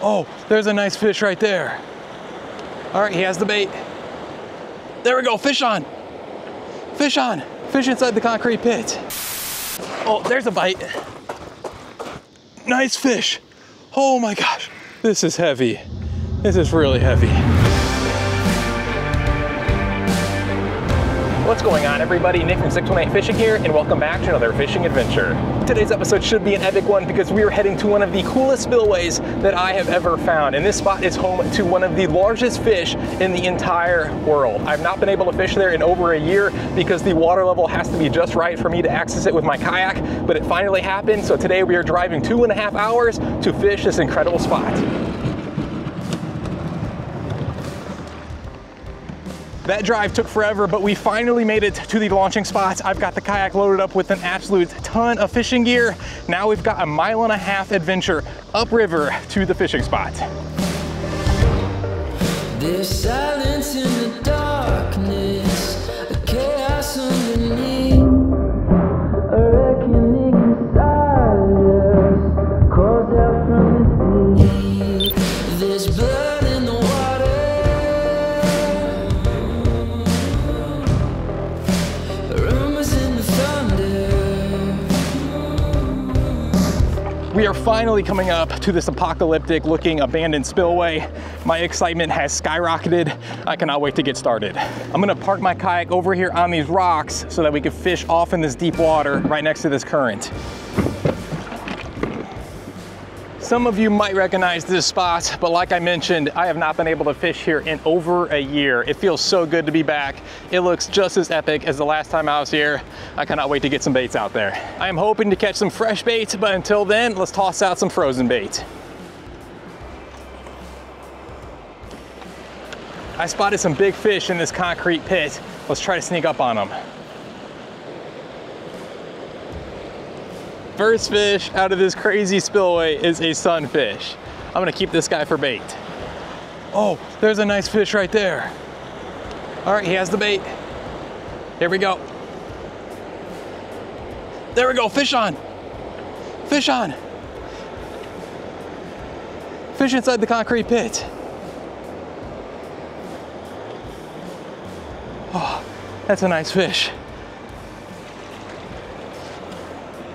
Oh, there's a nice fish right there. All right, he has the bait. There we go, fish on. Fish on. Fish inside the concrete pit. Oh, there's a bite. Nice fish. Oh my gosh, this is heavy. This is really heavy. What's going on, everybody? Nick from 618 Fishing here, and welcome back to another fishing adventure. Today's episode should be an epic one because we are heading to one of the coolest spillways that I have ever found, and this spot is home to one of the largest fish in the entire world. I've not been able to fish there in over a year because the water level has to be just right for me to access it with my kayak, but it finally happened, so today we are driving 2.5 hours to fish this incredible spot. That drive took forever, but we finally made it to the launching spot. I've got the kayak loaded up with an absolute ton of fishing gear. Now we've got a 1.5 mile adventure upriver to the fishing spot. There's silence in the darkness, a chaos underneath, a reckoning inside us, calls out from the deep. There's blood in the We are finally coming up to this apocalyptic looking abandoned spillway. My excitement has skyrocketed. I cannot wait to get started. I'm gonna park my kayak over here on these rocks so that we can fish off in this deep water right next to this current. Some of you might recognize this spot, but like I mentioned, I have not been able to fish here in over a year. It feels so good to be back. It looks just as epic as the last time I was here. I cannot wait to get some baits out there. I am hoping to catch some fresh baits, but until then, let's toss out some frozen bait. I spotted some big fish in this concrete pit. Let's try to sneak up on them. First fish out of this crazy spillway is a sunfish. I'm gonna keep this guy for bait. Oh, there's a nice fish right there. All right, he has the bait. Here we go. There we go, fish on. Fish on. Fish inside the concrete pit. Oh, that's a nice fish.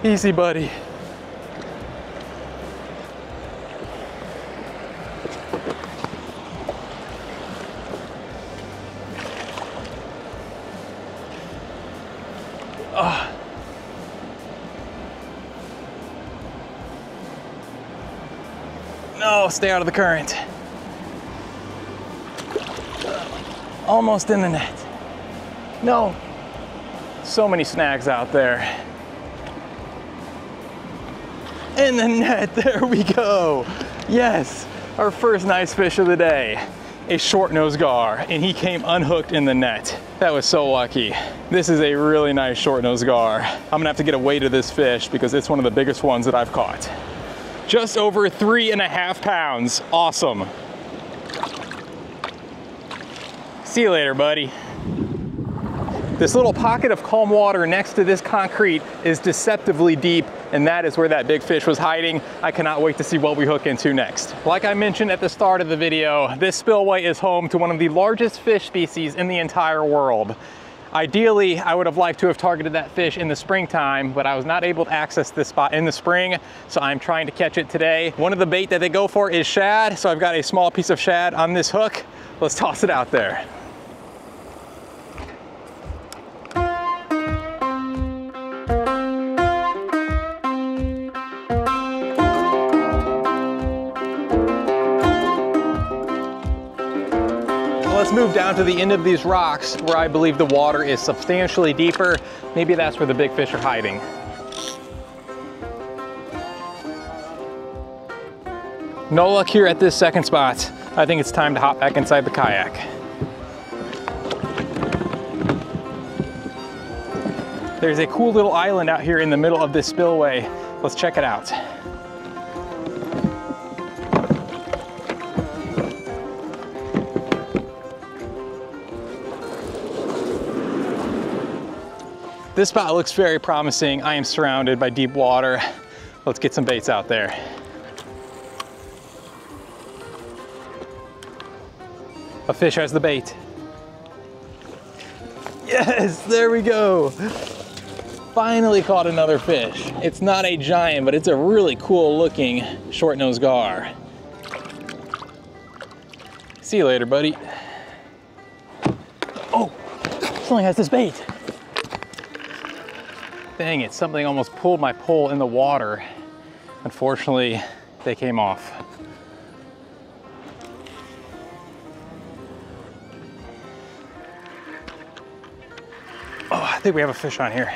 Easy, buddy. No, stay out of the current. Almost in the net. No. So many snags out there. In the net, there we go. Yes, our first nice fish of the day, a short-nosed gar, and he came unhooked in the net. That was so lucky. This is a really nice short-nosed gar. I'm gonna have to get a weight of this fish because it's one of the biggest ones that I've caught. Just over 3.5 pounds, awesome. See you later, buddy. This little pocket of calm water next to this concrete is deceptively deep, and that is where that big fish was hiding. I cannot wait to see what we hook into next. Like I mentioned at the start of the video, this spillway is home to one of the largest fish species in the entire world. Ideally, I would have liked to have targeted that fish in the springtime, but I was not able to access this spot in the spring, so I'm trying to catch it today. One of the bait that they go for is shad, so I've got a small piece of shad on this hook. Let's toss it out there. Let's move down to the end of these rocks where I believe the water is substantially deeper. Maybe that's where the big fish are hiding. No luck here at this second spot. I think it's time to hop back inside the kayak. There's a cool little island out here in the middle of this spillway. Let's check it out. This spot looks very promising. I am surrounded by deep water. Let's get some baits out there. A fish has the bait. Yes, there we go. Finally caught another fish. It's not a giant, but it's a really cool looking short-nosed gar. See you later, buddy. Oh, something has this bait. Dang it, something almost pulled my pole in the water. Unfortunately, they came off. Oh, I think we have a fish on here.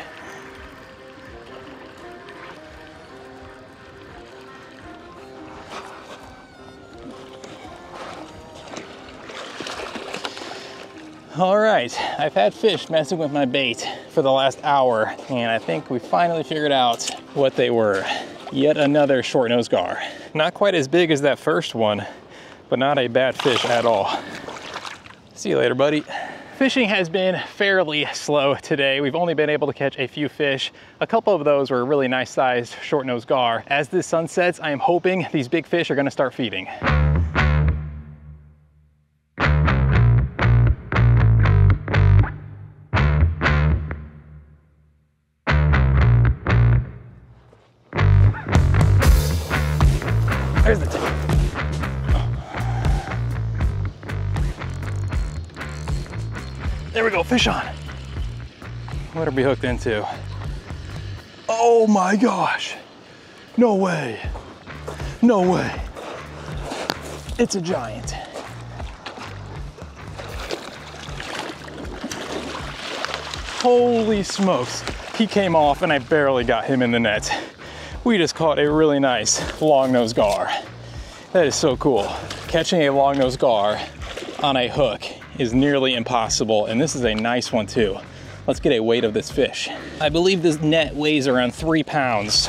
All right, I've had fish messing with my bait for the last hour, and I think we finally figured out what they were. Yet another short-nosed gar. Not quite as big as that first one, but not a bad fish at all. See you later, buddy. Fishing has been fairly slow today. We've only been able to catch a few fish. A couple of those were really nice sized short-nosed gar. As the sun sets, I am hoping these big fish are gonna start feeding. There's the tip. There we go, fish on. What are we hooked into? Oh my gosh. No way. No way. It's a giant. Holy smokes. He came off and I barely got him in the net. We just caught a really nice long-nosed gar. That is so cool. Catching a long-nosed gar on a hook is nearly impossible, and this is a nice one too. Let's get a weight of this fish. I believe this net weighs around 3 pounds.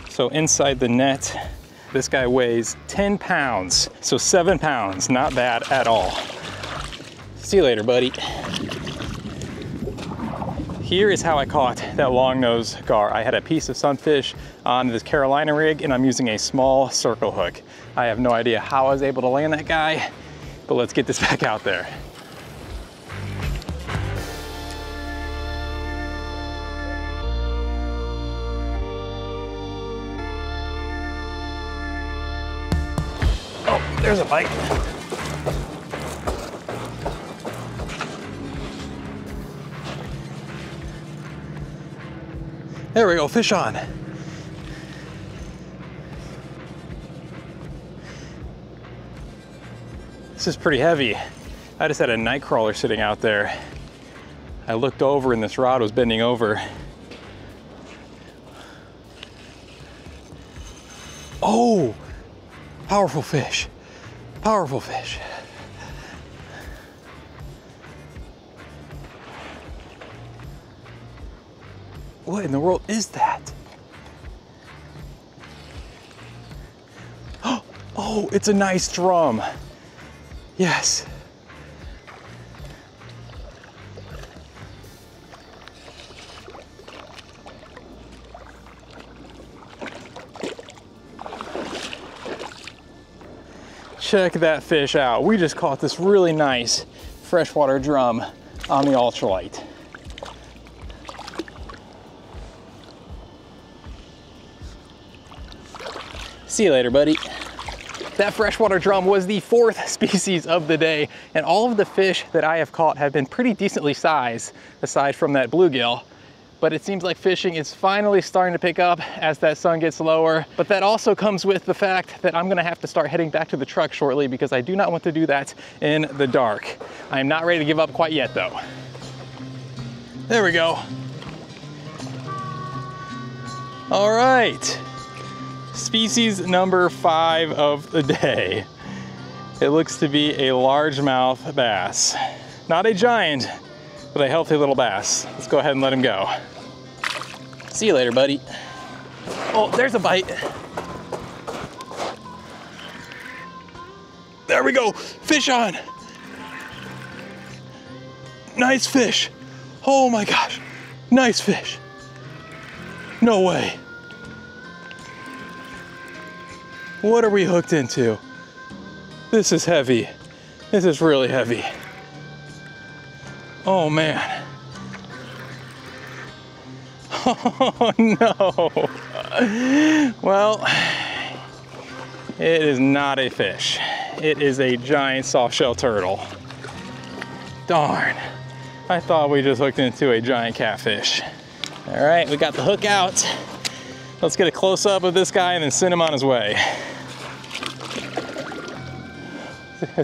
So inside the net, this guy weighs 10 pounds. So 7 pounds, not bad at all. See you later, buddy. Here is how I caught that long-nosed gar. I had a piece of sunfish on this Carolina rig, and I'm using a small circle hook. I have no idea how I was able to land that guy, but let's get this back out there. Oh, there's a bite. There we go, fish on. This is pretty heavy. I just had a night crawler sitting out there. I looked over and this rod was bending over. Oh, powerful fish, powerful fish. What in the world is that? Oh, it's a nice drum. Yes. Check that fish out. We just caught this really nice freshwater drum on the ultralight. See you later, buddy. That freshwater drum was the 4th species of the day, and all of the fish that I have caught have been pretty decently sized, aside from that bluegill. But it seems like fishing is finally starting to pick up as that sun gets lower. But that also comes with the fact that I'm gonna have to start heading back to the truck shortly because I do not want to do that in the dark. I am not ready to give up quite yet though. There we go. All right. Species number 5 of the day. It looks to be a largemouth bass. Not a giant, but a healthy little bass. Let's go ahead and let him go. See you later, buddy. Oh, there's a bite. There we go, fish on. Nice fish. Oh my gosh, nice fish. No way. What are we hooked into? This is heavy. This is really heavy. Oh man. Oh no. Well, it is not a fish. It is a giant soft-shell turtle. Darn. I thought we just hooked into a giant catfish. All right, we got the hook out. Let's get a close-up of this guy and then send him on his way.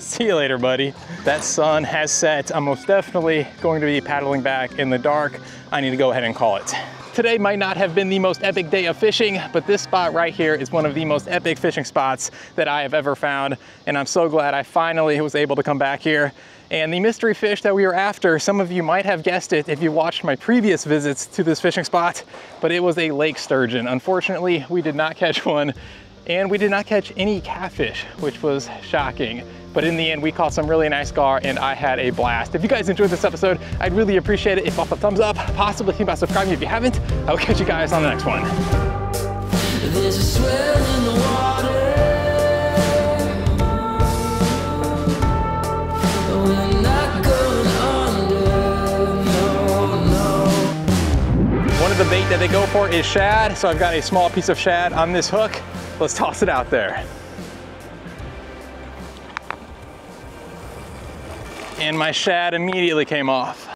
See you later, buddy. That sun has set. I'm most definitely going to be paddling back in the dark. I need to go ahead and call it. Today might not have been the most epic day of fishing, but this spot right here is one of the most epic fishing spots that I have ever found. And I'm so glad I finally was able to come back here. And the mystery fish that we were after, some of you might have guessed it if you watched my previous visits to this fishing spot, but it was a lake sturgeon. Unfortunately, we did not catch one, and we did not catch any catfish, which was shocking. But in the end, we caught some really nice gar and I had a blast. If you guys enjoyed this episode, I'd really appreciate it if you off a thumbs up, possibly think about subscribing if you haven't. I will catch you guys on the next one. There's a swell in the water. We're not going under, no. One of the bait that they go for is shad, so I've got a small piece of shad on this hook. Let's toss it out there. And my shad immediately came off.